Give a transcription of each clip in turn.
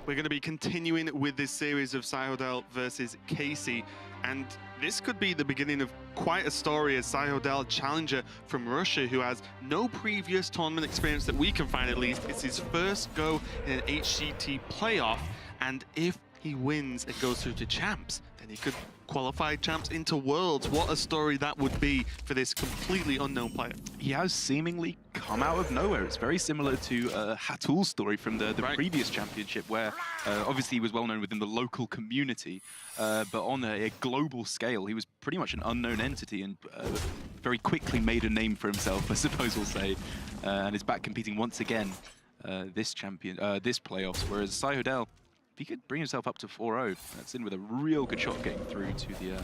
We're going to be continuing with this series of Psyhodel versus Casie, and this could be the beginning of quite a story as Psyhodel, challenger from Russia, who has no previous tournament experience that we can find at least. It's his first go in an HCT playoff, and if he wins and goes through to champs, then he could qualify champs into worlds. What a story that would be for this completely unknown player. He has seemingly come out of nowhere. It's very similar to Hatul's story from the previous championship, where obviously he was well known within the local community, but on a global scale, he was pretty much an unknown entity and very quickly made a name for himself, I suppose we'll say, and is back competing once again this playoffs, whereas Psyhodel, if he could bring himself up to 4-0, that's in with a real good shot getting through to the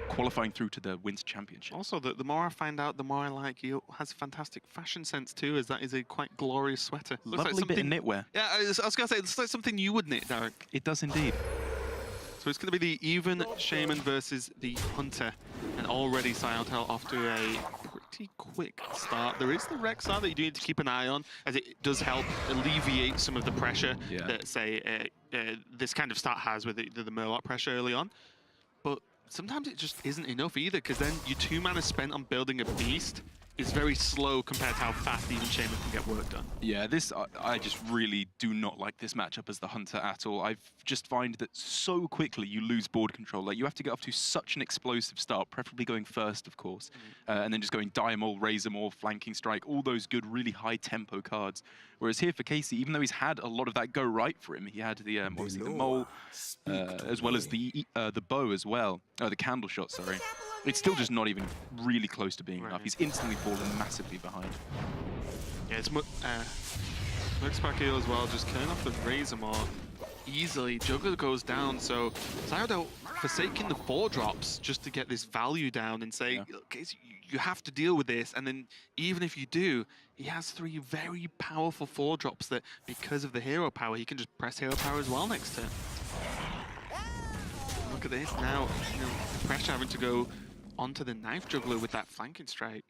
qualifying through to the Winter Championship. Also, the more I find out, the more I like. He has fantastic fashion sense too, as that is a quite glorious sweater. Lovely like bit of knitwear. Yeah, I was going to say, it's like something you would knit, Derek. It does indeed. So it's going to be the even Shaman versus the Hunter, and already Psyhodel off to a pretty quick start. There is the Rexar that you do need to keep an eye on, as it does help alleviate some of the pressure that, say, this kind of start has with the Murloc pressure early on. But sometimes it just isn't enough either, because then your 2 mana spent on building a beast is very slow compared to how fast even Shaman can get work done. Yeah, I just really do not like this matchup as the Hunter at all. I just find that so quickly you lose board control. Like, you have to get off to such an explosive start, preferably going first, of course, and then just going Diamol, Razormaw, Flanking Strike, all those good, really high-tempo cards. Whereas here for Casie, even though he's had a lot of that go right for him, he had the obviously the Mole, as well as the bow as well, the candle shot, sorry. It's still just not even really close to being enough. He's instantly fallen massively behind. Yeah, it's looks back here as well, just killing off the Razormaw easily. Juggler goes down, so Psyhodel forsaking the 4 drops just to get this value down and say, okay, so you have to deal with this. And then even if you do, he has 3 very powerful 4 drops that, because of the hero power, he can just press hero power as well next turn. Look at this now, the pressure having to go onto the Knife Juggler with that Flanking Strike.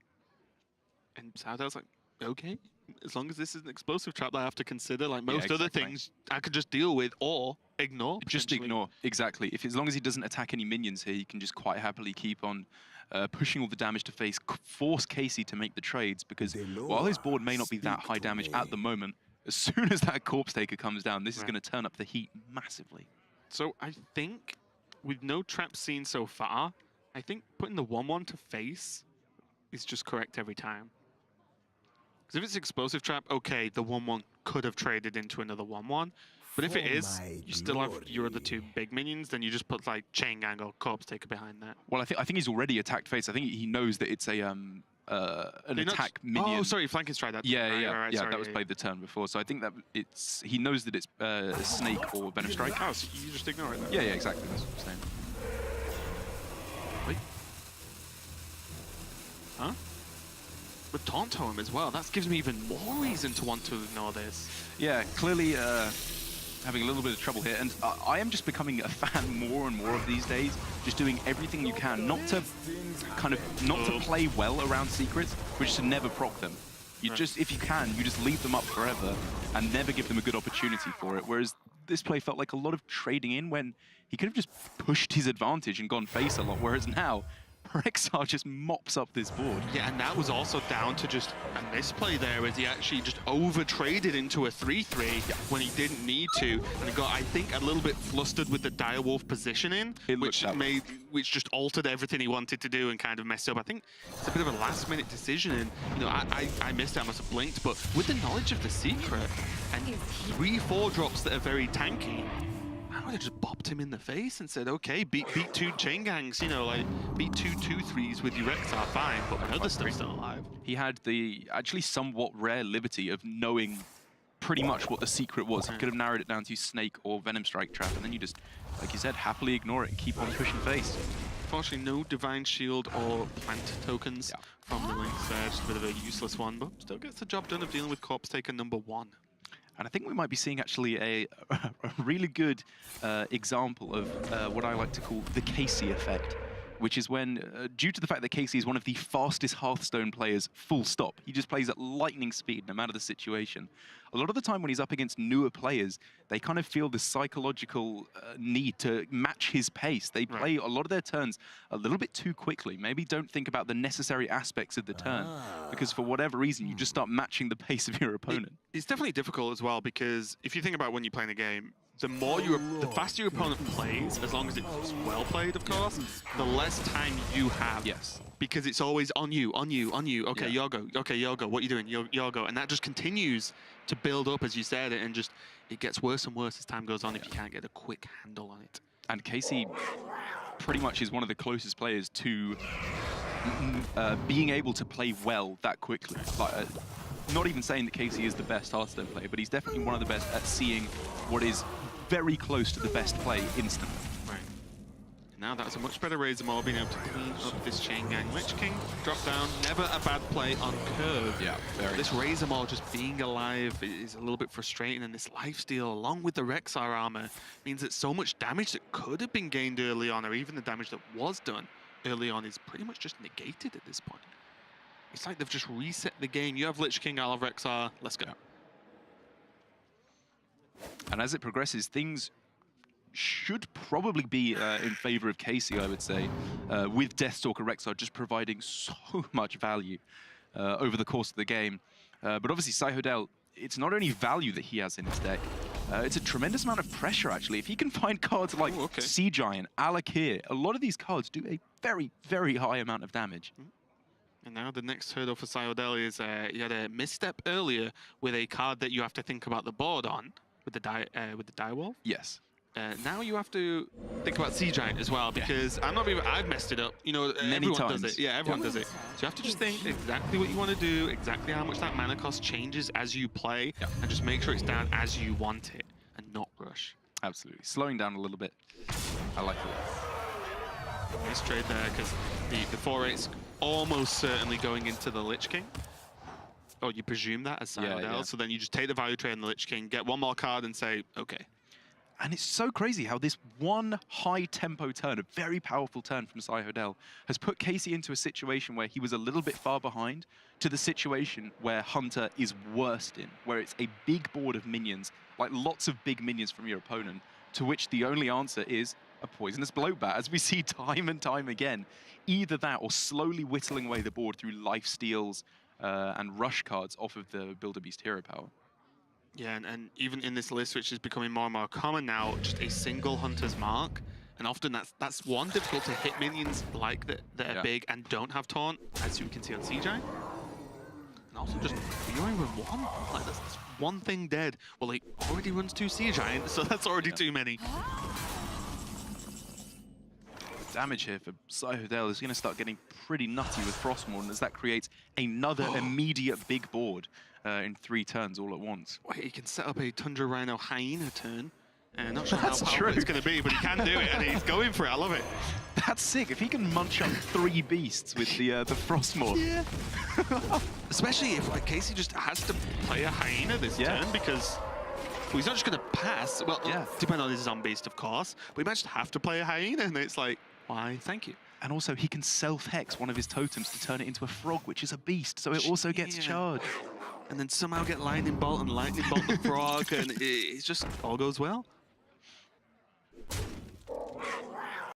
And Psyhodel's like, okay, as long as this is an explosive trap that I have to consider, like most other things, I could just deal with or ignore. Just ignore, exactly. As long as he doesn't attack any minions here, he can just quite happily keep on pushing all the damage to face, force Casie to make the trades, because while his board may not be that high damage at the moment, as soon as that Corpse Taker comes down, this is going to turn up the heat massively. So I think, with no traps seen so far, I think putting the 1-1 to face is just correct every time. Because if it's explosive trap, okay, the 1-1 could have traded into another 1-1. But if it is, you still have your other 2 big minions, then you just put like Chain Gang or Corpse Taker behind that. Well, I think he's already attacked face. I think he knows that it's an attack minion. Oh, sorry, Flanking Strike. That Yeah, that was played the turn before. So I think that he knows that it's Snake or Venom Strike. Oh, so you just ignore it then? Yeah, exactly. That's what I'm saying. Wait. Huh? But Taunt him as well. That gives me even more reason to want to ignore this. Yeah, clearly having a little bit of trouble here. And I am just becoming a fan more and more of these days. Just doing everything you can, not to play well around secrets, but just to never proc them. Just, if you can, you just leave them up forever and never give them a good opportunity for it. Whereas this play felt like a lot of trading in when he could have just pushed his advantage and gone face a lot, whereas now, Rexar just mops up this board. Yeah, and that was also down to just a misplay there, as he actually just over-traded into a 3-3 when he didn't need to, and he got, I think, a little bit flustered with the Direwolf positioning, which just altered everything he wanted to do and kind of messed up. I think it's a bit of a last-minute decision, and I missed it, I must have blinked, but with the knowledge of the secret and 3-4 drops that are very tanky, I would have just bopped him in the face and said, okay, beat 2 Chain Gangs, like beat 2 2-3s with your Rexar, fine, but my other stuff's still alive. He had the actually somewhat rare liberty of knowing pretty much what the secret was. He could have narrowed it down to Snake or Venom Strike trap, and then you just, like you said, happily ignore it and keep on pushing face. Unfortunately, no Divine Shield or Plant tokens from the Lynx there, just a bit of a useless one, but still gets the job done of dealing with Corpse Taker #1. And I think we might be seeing actually a really good example of what I like to call the Casie effect, which is when, due to the fact that Casie is one of the fastest Hearthstone players, full stop, he just plays at lightning speed no matter the situation. A lot of the time when he's up against newer players, they kind of feel the psychological need to match his pace. They play a lot of their turns a little bit too quickly. Maybe don't think about the necessary aspects of the turn, because for whatever reason, you just start matching the pace of your opponent. It's definitely difficult as well, because if you think about when you're playing a game, the faster your opponent plays, as long as it's well played, of course, the less time you have. Yes. Because it's always on you, on you, on you. Okay, Yogo. Okay, Yogo. What are you doing? Yogo. And that just continues to build up, as you said, and just it gets worse and worse as time goes on if you can't get a quick handle on it. And Casie pretty much is one of the closest players to being able to play well that quickly. Like, not even saying that Casie is the best Hearthstone player, but he's definitely one of the best at seeing what is very close to the best play instantly. Right. Now that's a much better Razormaw, being able to clean up this chain gang. Lich King, drop down, never a bad play on curve. Yeah, very This Razormaw just being alive is a little bit frustrating, and this lifesteal, along with the Rexar armor, means that so much damage that could have been gained early on, or even the damage that was done early on, is pretty much just negated at this point. It's like they've just reset the game. You have Lich King, I'll have Rexar, let's go. Yeah. And as it progresses, things should probably be in favor of Casie, I would say, with Deathstalker Rexar just providing so much value over the course of the game. But obviously, Psyhodel, it's not only value that he has in his deck, it's a tremendous amount of pressure, actually. If he can find cards like Sea Giant, Alakir, a lot of these cards do a very, very high amount of damage. And now the next hurdle for Psyhodel is he had a misstep earlier with a card that you have to think about the board on, with the Direwolf. Yes. Now you have to think about Sea Giant as well, because I've messed it up. You know, everyone does it. Yeah, everyone does it. So you have to just think exactly what you want to do, exactly how much that mana cost changes as you play, and just make sure it's down as you want it, and not rush. Absolutely. Slowing down a little bit. I like it. Nice trade there, because the 4-8's almost certainly going into the Lich King. Oh, you presume that as Psyhodel, so then you just take the value trade on the Lich King, get one more card and say, okay. And it's so crazy how this one high-tempo turn, a very powerful turn from Psyhodel, has put Casie into a situation where he was a little bit far behind to the situation where Hunter is worst in, where it's a big board of minions, like lots of big minions from your opponent, to which the only answer is a poisonous blowbat, as we see time and time again. Either that or slowly whittling away the board through lifesteals and rush cards off of the Builder Beast hero power. Yeah, and even in this list, which is becoming more and more common now, just a single Hunter's Mark. And often that's one, difficult to hit minions like that are big and don't have taunt, as you can see on Sea Giant. And also just, you're only run one, like that's one thing dead. Well, he already runs 2 Sea Giant, so that's already too many. Damage here for Psyhodel is going to start getting pretty nutty with Frostmourne, as that creates another immediate big board in 3 turns all at once. Wait, he can set up a Tundra Rhino Hyena turn. Not sure how powerful it's going to be, but he can do it, and he's going for it. I love it. That's sick. If he can munch up 3 beasts with the Frostmourne. Yeah. Especially if like Casie just has to play a Hyena this turn, because well, he's not just going to pass. Well, depending on his Zombeast, of course. But he might just have to play a Hyena, and it's like, why? Thank you. And also, he can self-hex one of his totems to turn it into a frog, which is a beast, so it also gets charged. And then somehow get Lightning Bolt and Lightning Bolt the frog, and it just all goes well.